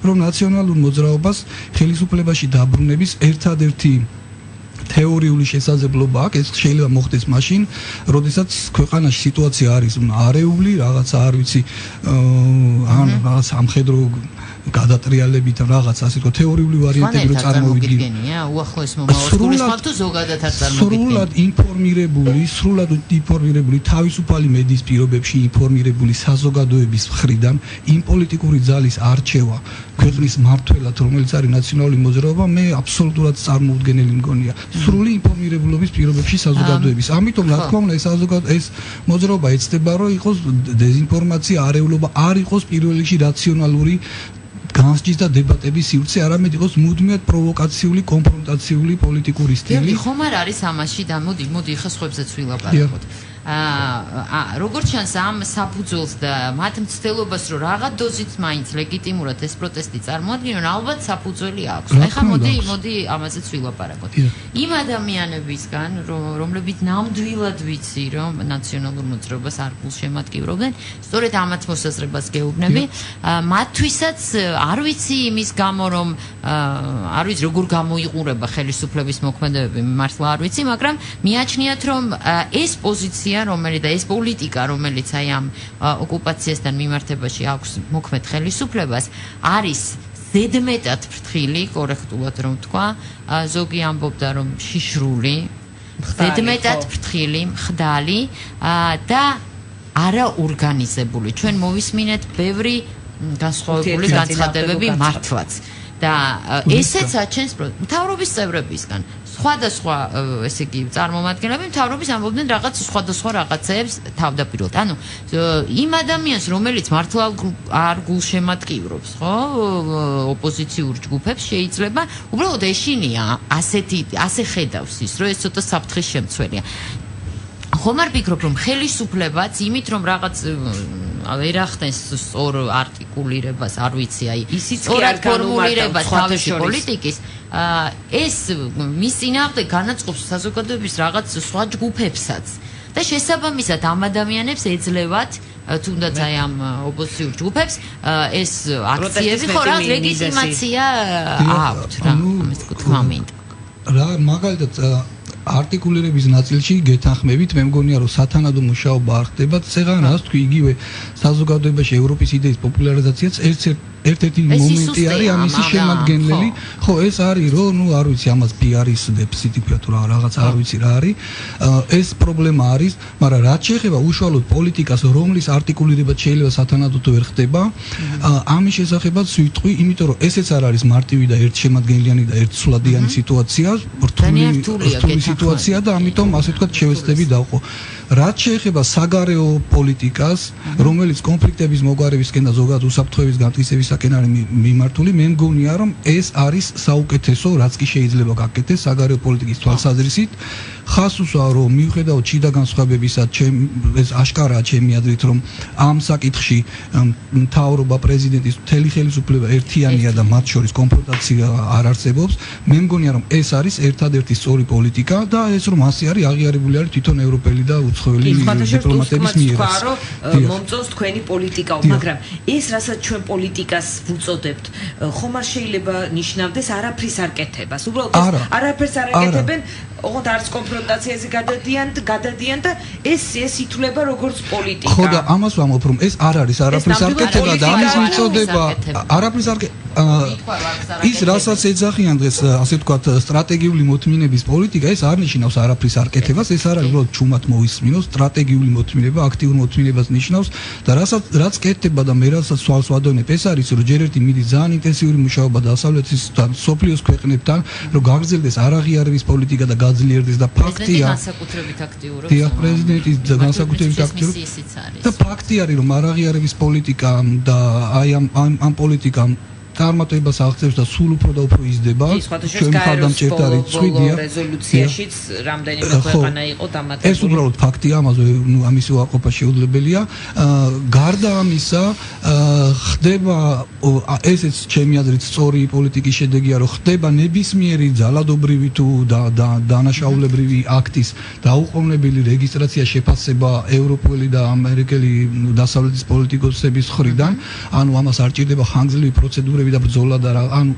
რომ ნაციონალურ მოძრაობას ხელისუფლებაში დაბრუნების ერთადერთი თეორიული შესაძლებლობა აქვს, ეს შეიძლება მოხდეს მაშინ, როდესაც ქვეყანაში სიტუაცია არის არეული, რაღაცა არ ვიცი, ან რაღაც სამხედრო გადატრიალებით რაღაც ასე თქო თეორიული ვარიანტები რო წარმოვიდგინე. უახლოეს მომავალს გულისხმობთ თუ ზოგადად არ წარმოვიდგინე. სრულად ინფორმირებული თავისუფალი მედიის პირობებში ინფორმირებული საზოგადოების მხრიდან იმ პოლიტიკური ძალის არჩევა ქვეყნის მმართველად, რომელიც არის ნაციონალური მოძრაობა, მე აბსოლუტურად წარმოუდგენელი მგონია. სრული ინფორმირებულობის პირობებში საზოგადოების. ამიტომ რა თქმა უნდა ეს მოძრაობა ეცდება, რომ იყოს დეზინფორმაცია, არეულობა, არ იყოს პირველ რიგში რაციონალური განსჯის და დებატების სივრცე, არამედ იყოს მუდმივად პროვოკაციული, კონფრონტაციული პოლიტიკური სტილი. ხომ არ არის ამაში და მოდი ხა სხვებზეც ვილაპარაკოთ. როგორც ჩანს ამ საფუძველს და მათ მცდელობას რომ რაღაც დოზით მაინც ლეგიტიმურად ეს პროტესტი წარმოადგენენ, ალბათ საფუძველი აქვს. ეხლა მოდი ამაზეც ვილაპარაკოთ. იმ ადამიანებისგან, რომლებიც ნამდვილად ვიცი, რომ ნაციონალურ მოძრაობას არ გულშემატკივრობდნენ, სწორედ ამათ მოსაზრებას გეუბნები, მათთვისაც არ ვიცი იმის გამო, რომ არ ვიცი როგორ გამოიყურება ხელისუფლების მოქმედებები, მართლა არ ვიცი, მაგრამ მიაჩნიათ, რომ ეს პოზიცია რომელიც და ეს პოლიტიკა, რომელიც აი ამ ოკუპაციასთან მიმართებაში აქვს მოქმედ ხელისუფლებას, არის ზედმეტად ფრთხილი, კორექტულად რომ ვთქვა, ზოგი ამბობდა რომ შიშრული, ზედმეტად ფრთხილი, მხდალი და არაორგანიზებული. ჩვენ მოვისმინეთ ბევრი განსხვავებული განცხადებები მართლაც. და ესეც აჩენს მთავრობის წევრებისგან სხვადასხვა ესე იგი წარმომადგენლები მთავრობის ამბობდნენ რაღაც სხვადასხვა რაღაცებს თავდაპირველად. ანუ იმ ადამიანს რომელიც მართლა არ გულშემატკივრობს, ხო, ოპოზიციურ ჯგუფებს შეიძლება უბრალოდ ეშინია ასე ხედავს ის, რომ ეს ცოტა საფრთხის შემცველია. ხომ არ ფიქრობ რომ ხელისუფლებაც იმით რომ რაღაც ვერ ახდენს სწორ არტიკულირებას, არ ვიცი, აი სწორად ფორმულირებას თავისი პოლიტიკის, ეს მის წინააღმდეგ განაწყობს საზოგადოების რაღაც სხვა ჯგუფებსაც და შესაბამისად ამ ადამიანებს ეძლევათ თუნდაც აი ამ ოპოზიციურ ჯგუფებს ეს აქციები ხო რა ლეგიტიმაცია აქვთ რა ამის თქმა მინდა რა მაგალითად არტიკულირების ნაწილში გეთანხმებით მე მგონია რომ სათანადო მუშაობა არ ხდება წეგან რას თქვი იგივე საზოგადოებაში ევროპის იდეის პოპულარიზაციაც ერთ-ერთი მომენტი არის ამისი შემადგენელი ხო ეს არის რომ ნუ არ ვიცი ამას PR-ის დეფიციტი თუ რაღაც არ ვიცი რა არის ეს პრობლემა არის მაგრამ რაც შეეხება უშუალოდ პოლიტიკას რომლის არტიკულირება შეიძლება სათანადოდ ვერ ხდება ამის შესახებაც ვიტყვი იმიტომ რომ ესეც არ არის მარტივი და ერთშემადგენლიანი და ერთსვლადიანი სიტუაცია რთული სიტუაცია და ამიტომ ასე ვთქვათ შევეცდები დავყო რაც შეეხება საგარეო პოლიტიკას რომელიც კონფლიქტების მოგვარებისკენ და ზოგადად უსაფრთხოების განმტკიცებისკენ არის მიმართული მე მგონია რომ ეს არის საუკეთესო რაც კი შეიძლება გაკეთდეს საგარეო პოლიტიკის თვალსაზრისით ხას უსვა რომ მიუხედავად შიდა განსხვავებებისა ეს აშკარაა ჩემი აზრით რომ ამ საკითხში მთავრობა პრეზიდენტის მთელი ხელისუფლება ერთიანია და მათ შორის კონფრონტაცია არ არსებობს მე მგონია რომ ეს არის ერთადერთი სწორი პოლიტიკა და ეს რომ ასე არის აღიარებული არის თვითონ ევროპელი და უცხოელი დიპლომატების მიერ მომწონს თქვენი პოლიტიკა მაგრამ ეს რასაც ჩვენ პოლიტიკას ვუწოდებთ ხომ არ შეიძლება ნიშნავდეს არაფრის არ კეთებას უბრალოდ არაფერს არ აკეთებენ ოღონდ არც კონფრონტაციაზე გადადიან და ეს ითვლება როგორც პოლიტიკა. ხო და ამას ვამბობ რომ ეს არ არის არაფრის არ კეთება და ამის მიწოდება არაფრის არ ის რასაც ეძახიან დღეს ასე ვთქვათ სტრატეგიული მოთმინების პოლიტიკა ეს არ ნიშნავს არაფრის არ კეთებას ეს არ არის უბრალოდ ჩუმად მოვისმინოს სტრატეგიული მოთმინება აქტიურ მოთმინებას ნიშნავს და რაც კეთდება და მე რასაც სვალს ვადონებ ეს არის რომ ჯერ ერთი მიდის ძალიან ინტენსიური მუშაობა დასავლეთისთან სოფლიოს ქვეყნებთან რომ გაგრძელდეს არაღიარების პოლიტიკა და გაძლიერდეს და ფაქტია განსაკუთრებით აქტიურობს პრეზიდენტის განსაკუთრებით აქტიურობს და ფაქტი არის რომ არაღიარების პოლიტიკა და აი ამ პოლიტიკამ წარმატებას აღწევს და სულ უფრო და უფრო იზრდება ჩვენ მხარდამჭერთა რიცხვია რეზოლუციაშიც რამდენიმე ქვეყანა იყო დამატებული ეს უბრალოდ ფაქტია ამაზე ნუ ამის უარყოფა შეუძლებელია გარდა ამისა ხდება ესეც ჩემი აზრით სწორი პოლიტიკის შედეგია რომ ხდება ნებისმიერი ძალადობრივი თუ დანაშაულებრივი აქტის დაუყოვნებელი რეგისტრაცია შეფასება ევროპელი და ამერიკელი დასავლეთის პოლიტიკოსების მხრიდან ანუ ამას არ ჭირდება ხანგრძლივი პროცედურები და ბრძოლა და ანუ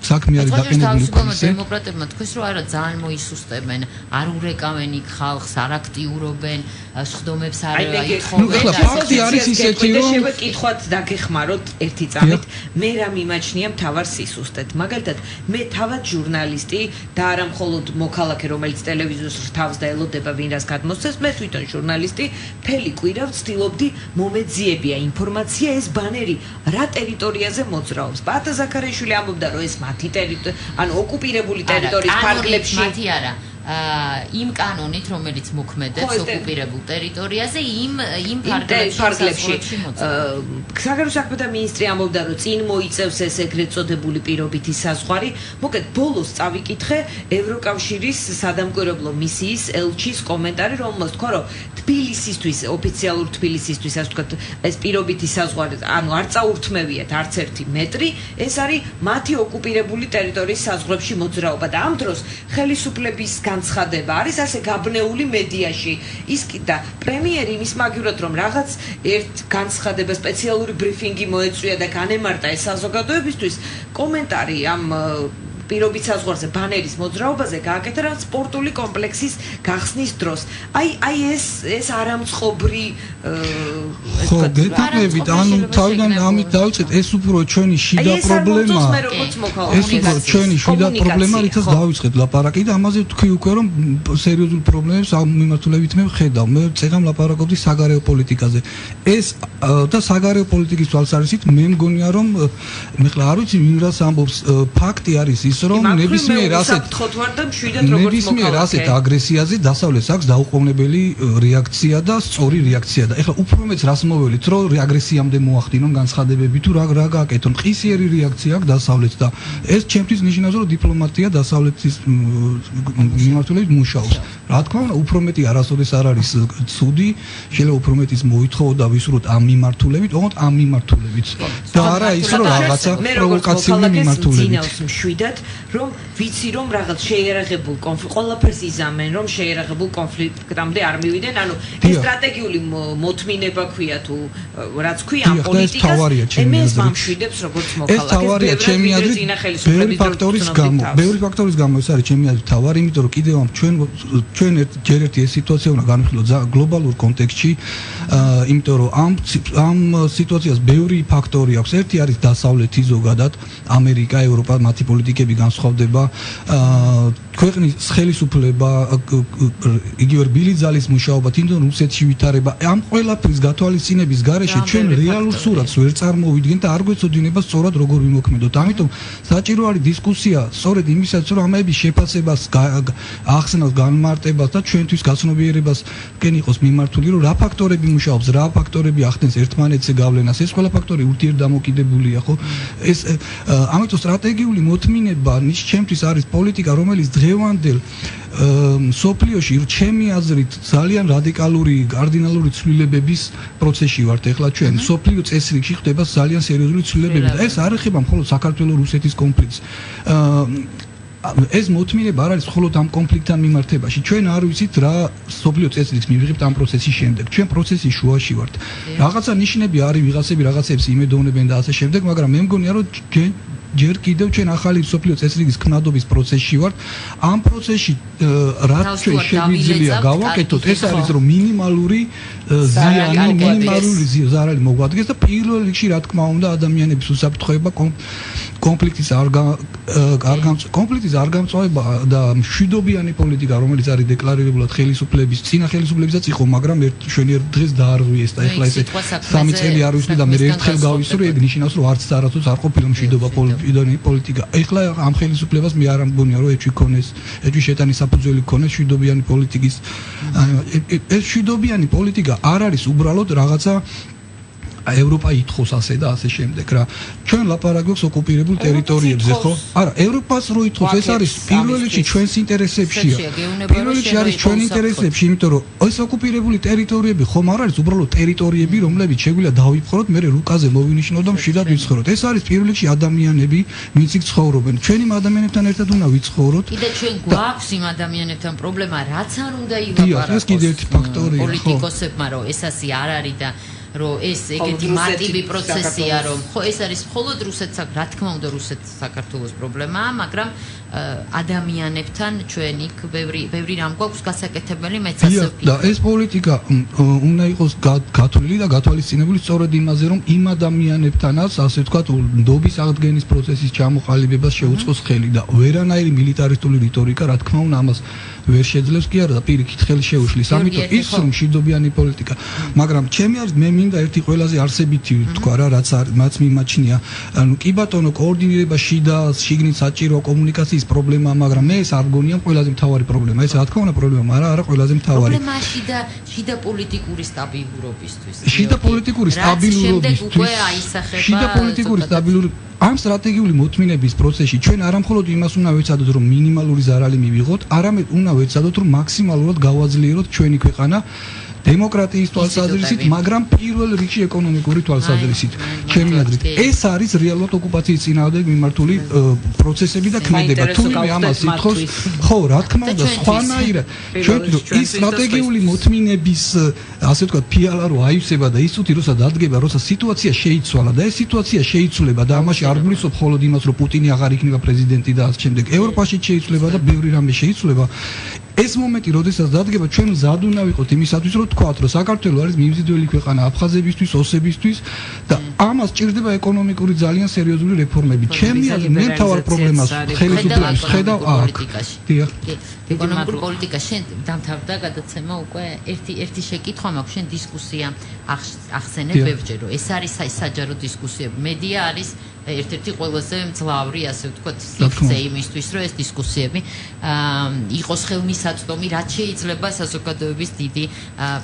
საქმე არის დაყენებული კონსერვატიულმა დემოკრატებმა თქვის რომ არა ძალიან მოისუსტებენ არ ურეკავენ იქ ხალხს არ აქტიურობენ სხდომებს არ ითხოვენ ნუ ფაქტი არის ისეთი რომ შევეკითხვათ დაგეხმაროთ ერთი წამით მე რა მიმაჩნია მთავარ სისუსტეთ მაგალითად მე თავად ჟურნალისტი და არა მხოლოდ მოქალაქე რომელიც ტელევიზორს რთავს და ელოდება ვინ რას გადმოსცემს მე თვითონ ჟურნალისტი მთელი კვირა ვცდილობდი მომეძიებია ინფორმაცია ეს ბანერი რა ტერიტორიაზე მოძრაობს ბატა ზაქარიაშვილი ამბობდა რომ ეს მათი ანუ ოკუპირებული ტერიტორიის ფარგლებში მათი არა იმ კანონით რომელიც მოქმედებს ოკუპირებულ ტერიტორიაზე იმ ფარგლებში საგარეო საქმეთა მინისტრი ამბობდა რომ წინ მოიწევს ეს ეგრეთ წოდებული პირობითი საზღვარი მოკეთ ბოლოს წავიკითხე ევროკავშირის სადამკვირვებლო მისიის ელჩის კომენტარი რომელმაც თქვა რომ თბილისისთვის ოფიციალურ თბილისისთვის ასე ვთქვათ ეს პირობითი საზღვარი ანუ არ წაურთმევიათ არც ერთი მეტრი ეს არის მათი ოკუპირებული ტერიტორიის საზღვრებში მოძრაობა და ამ დროს ხელისუფლების განცხადება არის ასე გაბნეული მედიაში ის და პრემიერი იმის მაგივრად რომ რაღაც ერთ განცხადება სპეციალური ბრიფინგი მოეწვია და განემარტა ეს საზოგადოებისთვის კომენტარი ამ პირობით საზღვარზე ბანერის მოძრაობაზე გააკეთა რა სპორტული კომპლექსის გახსნის დროს აი ეს არამწყობრი ხო გეთანხმებით ანუ თავიდან ამით დავიწყეთ ეს უფრო ჩვენი შიდა პრობლემაა ეს უფრო ჩვენი შიდა პრობლემა რითაც დავიწყეთ ლაპარაკი და ამაზე თქვი უკვე რომ სერიოზულ პრობლემებს ამ მიმართულებით მე ვხედავ მე წეგამ ლაპარაკობდი საგარეო პოლიტიკაზე ეს და საგარეო პოლიტიკის თვალსაზრისით მე მგონია რომ მე ხლა არ ვიცი ვინ რას ამბობს ფაქტი არის ის რომ ნებისმიერ ასეთ აგრესიაზე დასავლეთს აქვს დაუყოვნებელი რეაქცია და სწორი რეაქცია და ეხლა უფრო მეც რას მოველით რომ აგრესიამდე მოახდინონ განცხადებები თუ რა გააკეთონ ყისიერი რეაქცია აქვს დასავლეთს და ეს ჩემთვის ნიშნავს რომ დიპლომატია დასავლეთის მიმართულებით მუშაობს რა თქმა უნდა უფრო მეტი არასოდეს არ არის ცუდი შეიძლება უფრო მეტის მოითხოვო და ვისურვოთ ამ მიმართულებით ოღონდ ამ მიმართულებით და არა ის რომ რაღაცა პროვოკაციული მიმართულებით რომ ვიცი რომ რაღაც შეიარაღებულ კონფლიქტ ყველაფერს იზამენ რომ შეიარაღებულ კონფლიქტამდე არ მივიდნენ ანუ ეს სტრატეგიული მოთმინება ქვია თუ რაც ქვია ამ პოლიტიკას ემეს მამშვიდებს როგორც მოქალაქეს ეს ჩემი აზრით ბევრი ფაქტორის გამო ეს არის ჩემი აზრით თავარი იმიტომ რომ კიდევ ჩვენ ჯერ ერთი ეს სიტუაცია უნდა განვიხილოთ გლობალურ კონტექსტში იმიტომ რომ ამ სიტუაციას ბევრი ფაქტორი აქვს ერთი არის დასავლეთი ზოგადად ამერიკა ევროპა მათი პოლიტიკები განსხვავდება ქვეყნის ხელისუფლება იგივე რბილი ძალის მუშაობა თვითონ რუსეთში ვითარება ამ ყველაფრის გათვალისწინების გარეშე ჩვენ რეალურ სურათს ვერ წარმოვიდგენთ და არ გვეცოდინება სწორად როგორ ვიმოქმედოთ ამიტომ საჭირო არის დისკუსია სწორედ იმისაც რომ ამების შეფასებას ახსნას განმარტებას და ჩვენთვის გაცნობიერებას კენ იყოს მიმართული რომ რა ფაქტორები მუშაობს რა ფაქტორები ახდენს ერთმანეთზე გავლენას ეს ყველა ფაქტორი ურთიერთდამოკიდებულია ხო ეს ამიტომ სტრატეგიული მოთმინება ნის ჩემთვის არის პოლიტიკა რომელიც დღევანდელ სოფლიოში ჩემი აზრით ძალიან რადიკალური კარდინალური ცვლილებების პროცესში ვართ ეხლა ჩვენ სოფლიო წესრიგში ხდება ძალიან სერიოზული ცვლილებები და ეს არ ეხება მხოლოდ საქართველოს-რუსეთის კონფლიქტს ეს მოთმინება არ არის მხოლოდ ამ კონფლიქტთან მიმართებაში ჩვენ არ ვიცით რა სოფლიო წესრიგს მივიღებთ ამ პროცესის შემდეგ ჩვენ პროცესის შუაში ვართ რაღაცა ნიშნები არის ვიღაცები რაღაცებს იმედოვნებენ და ასე შემდეგ მაგრამ მე მგონია რომ ჯერ კიდევ ჩვენ ახალი სოფლიო წესრიგის ქმნადობის პროცესში ვართ ამ პროცესში რაც ჩვენ შეგვიძლია გავაკეთოთ ეს არის რომ მინიმალური ზარალი მოგვადგეს და პირველ რიგში რა თქმა უნდა ადამიანების უსაფრთხოება კონფლიქტის არ გამწვავება და მშვიდობიანი პოლიტიკა რომელიც არის დეკლარირებულად ხელისუფლების წინა ხელისუფლებისაც იყო მაგრამ შვენი დღეს დაარღვიეს და ეხლა ესე 3 წელი არ ვისვლი და მე ერთხელ გავისურვე ეგ ნიშნავს რომ არც არასდროს არ ყოფილა მშვიდობა პოლიტიკა ეხლა ამ ხელისუფლებას მე არ ამგონია რომ ეჭვი ქონეს ეჭვი შეტანის საფუძველი ქონეს მშვიდობიანი პოლიტიკის ეს მშვიდობიანი პოლიტიკა არ არის უბრალოდ რაღაცა ევროპა ითხოვს ასე და ასე შემდეგ რა ჩვენ ლაპარაკობს ოკუპირებულ ტერიტორიებზე ხო არა ევროპას რო ითხოვს ეს არის პირველ რიგში ჩვენს ინტერესებშია პირველ რიგში არის ჩვენ ინტერესებში იმიტომ რომ ეს ოკუპირებული ტერიტორიები ხომ არ არის უბრალოდ ტერიტორიები რომლებიც შეგვიძლია დავიფხვროთ მე რუკაზე მოვინიშნოთ და მშვიდად ვიცხოვროთ ეს არის პირველ რიგში ადამიანები ვინც იქ ცხოვრობენ ჩვენ იმ ადამიანებთან ერთად უნდა ვიცხოვროთ კიდე ჩვენ გვაქვს იმ ადამიანებთან პრობლემა რაც არ უნდა ილაპარაკოს ეს კიდე ერთი ფაქტორია ხო პოლიტიკოსებმა რომ ეს ასე არ არის და რომ ეს ეგეთი მარტივი პროცესია რომ ხო ეს არის მხოლოდ რუსეთს რა თქმა უნდა რუსეთს საქართველოს პრობლემაა მაგრამ ადამიანებთან ჩვენ იქ ბევრი რამ გვაქვს გასაკეთებელი მეც ასე ვფიქრობ და ეს პოლიტიკა უნდა იყოს გათვლილი და გათვალისწინებული სწორედ იმაზე რომ იმ ადამიანებთანაც ასე ვთქვათ ნდობის აღდგენის პროცესის ჩამოყალიბებას შეუწყოს ხელი და ვერანაირი მილიტარისტული რიტორიკა რა თქმა უნდა ამას ვერ შეძლებს კი არა და პირიქით ხელი შეუშლის ამიტომ ის რომ მშვიდობიანი პოლიტიკა მაგრამ ჩემი აზრით მე მინდა ერთი ყველაზე არსებითი თქვა რა რაც მათ მიმაჩნია ანუ კი ბატონო კოორდინირება შიგნით საჭირო კომუნიკაციის პრობლემა მაგრამ მე ეს არ გონია ყველაზე მთავარი პრობლემა ეს რა თქმა უნდა პრობლემა არა ყველაზე მთავარი პრობლემა შიდა პოლიტიკური სტაბილურობისთვის შიდა პოლიტიკური სტაბილურობისთვის ამ სტრატეგიული მოთმინების პროცესში ჩვენ არა მხოლოდ იმას უნდა ვეცადოთ რომ მინიმალური ზარალი მივიღოთ არამედ უნდა ვეცადოთ რომ მაქსიმალურად გავაძლიეროთ ჩვენი ქვეყანა დემოკრატიის თვალსაზრისით, მაგრამ პირველ რიგში ეკონომიკური თვალსაზრისით. ჩემი აზრით, ეს არის რეალურად ოკუპაციის წინააღმდეგ მიმართული პროცესები და ქმედება. თუმცა ამას ითხოვს, ხო, რა თქმა უნდა, სხვანაირად. ჩვენ ის სტრატეგიული მოთმინების, ასე ვთქვათ, ფიალა რო აივსება და ის წუთი როცა დადგება, როცა სიტუაცია შეიცვალა და ეს სიტუაცია შეიცვლება და ამაში არ გულისხმობ მხოლოდ იმას, რომ პუტინი აღარ იქნება პრეზიდენტი და ასე შემდეგ. ევროპაში შეიცვლება და ბევრი რამე შეიცვლება. ეს მომენტი, როდესაც დადგება, ჩვენ მზად უნდა ვიყოთ იმისათვის, რომ თქვათ, რომ საქართველო არის მიმზიდველი ქვეყანა აფხაზებისთვის, ოსებისთვის და ამას ჭირდება ეკონომიკური ძალიან სერიოზული რეფორმები. ჩემი აზრით, მე თავარ პრობლემას ხელისუფლების ხედავ აქ. დიახ. ეკონომიკური პოლიტიკა შენ დამთავრდა გადაცემა უკვე ერთი შეკითხვა მაქვს შენ დისკუსია ახსენებ ბევრჯერ რომ ეს არის საჯარო დისკუსიები მედია არის ერთ-ერთი ყველაზე მძლავრი ასე ვთქვათ სივრცე იმისთვის რომ ეს დისკუსიები იყოს ხელმისაწვდომი რაც შეიძლება საზოგადოების დიდი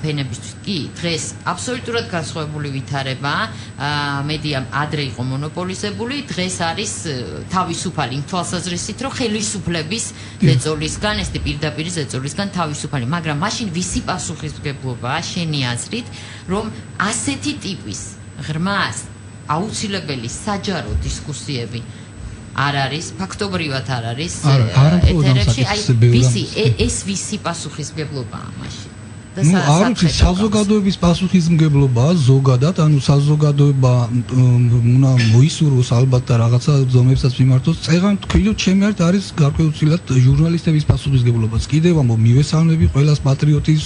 ფენებისთვის კი დღეს აბსოლუტურად განსხვავებული ვითარებაა მედია ადრე იყო მონოპოლიზებული დღეს არის თავისუფალი იმ თვალსაზრისით რომ ხელისუფლების ზეწოლისგან ეს პირდაპირ ზეწოლისგან თავისუფალი მაგრამ მაშინ ვისი პასუხისმგებლობაა შენი აზრით რომ ასეთი ტიპის ღრმა აუცილებელი საჯარო დისკუსიები არ არის, ფაქტობრივად არ არის ეთერებში, ეს ვისი პასუხისმგებლობაა მაშინ? ნუ არ ვიცი, საზოგადოების პასუხისმგებლობაა ზოგადად, ანუ საზოგადოება უნდა მოისურვოს ალბათ და რაღაცა ზომებსაც მიმართოს. წეგან თქვით, ჩემი არით არის გარკვეულწილად ჟურნალისტების პასუხისმგებლობაც. კიდევ ამბობ, მივესალმები ყველას პატრიოტის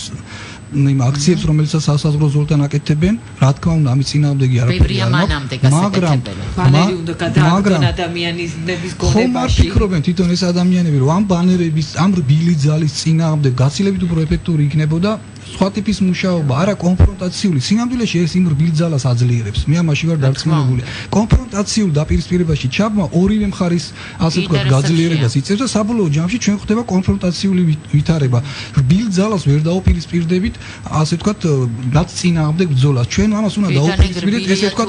იმ აქციებს, რომელსაც სასაზღვრო ზოლთან აკეთებენ, რა თქმა უნდა, ამის წინააღმდეგი არაფერი არ მაქვს, მაგრამ ბანერი უნდა გადააგდონ ადამიანის გონებაში. ხომ არ ფიქრობენ თვითონ ეს ადამიანები, რომ ამ ბანერების, ამ რბილი ძალის წინააღმდეგ გაცილებით უფრო ეფექტური იქნებოდა სხვა ტიპის მუშაობა, არა კონფრონტაციული. სინამდვილეში ეს იმ რბილ ძალას აძლიერებს. მე ამაში ვარ დარწმუნებული. კონფრონტაციულ დაპირისპირებაში ჩაბმა ორივე მხარის, ასე ვთქვათ, გაძლიერებას იწევს და საბოლოო ჯამში ჩვენ ხდება კონფრონტაციული ვითარება. რბილ ძალას ვერ დაუპირისპირდებით, ასე ვთქვათ, რაც წინააღმდეგ ბრძოლას. ჩვენ ამას უნდა დაუპირისპირდეთ, ესე ვთქვათ,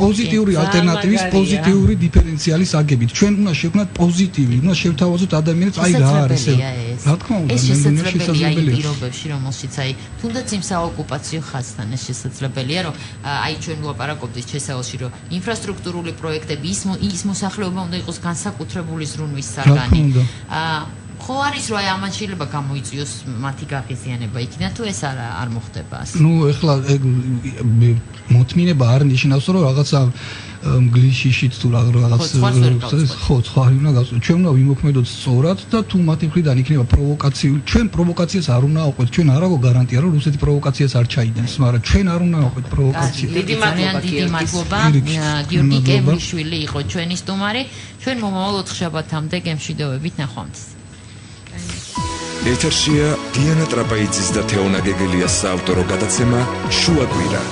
პოზიტიური ალტერნატივის, პოზიტიური დიფერენციალის აგებით. ჩვენ უნდა შევქმნათ პოზიტივი, უნდა შევთავაზოთ ადამიანებს, აი რა არის ეს. რა თქმა უნდა, ეს შესაძლებელია პირობებში, რომელშიც აი თუნდაც იმ საოკუპაციო ხაზთან ეს შესაძლებელია, რომ აი ჩვენ ვლაპარაკობდით შესავალში, რომ ინფრასტრუქტურული პროექტები ის მოსახლეობა უნდა იყოს განსაკუთრებული ზრუნვის საგანი. ხო არის რომ აი ამან შეიძლება გამოიწვიოს მათი გაღიზიანება იქიდან თუ ეს არ მოხდება ასე. ნუ ეხლა მოთმინება არ ნიშნავს რომ რაღაცა მგლიშიშით თუ რაღაც ხო სხვა უნდა გასწორდეს. ჩვენ უნდა ვიმოქმედოთ სწორად და თუ მათი მხრიდან იქნება პროვოკაციული, ჩვენ პროვოკაციას არ უნდა ავყვეთ. ჩვენ არ აქვს გარანტია რომ რუსეთი პროვოკაციას არ ჩაიდენს, მაგრამ ჩვენ არ უნდა ავყვეთ პროვოკაციას. დიდი მადლობა. გიორგი კემლიშვილი იყო ჩვენი სტუმარი. ჩვენ მომავალ 4 შაბათამდე გემშვიდობებით ნახვამდის. ეთერშია დიანა ტრაპაიძის და თეონა გეგელიას საავტორო გადაცემა შუა კვირა.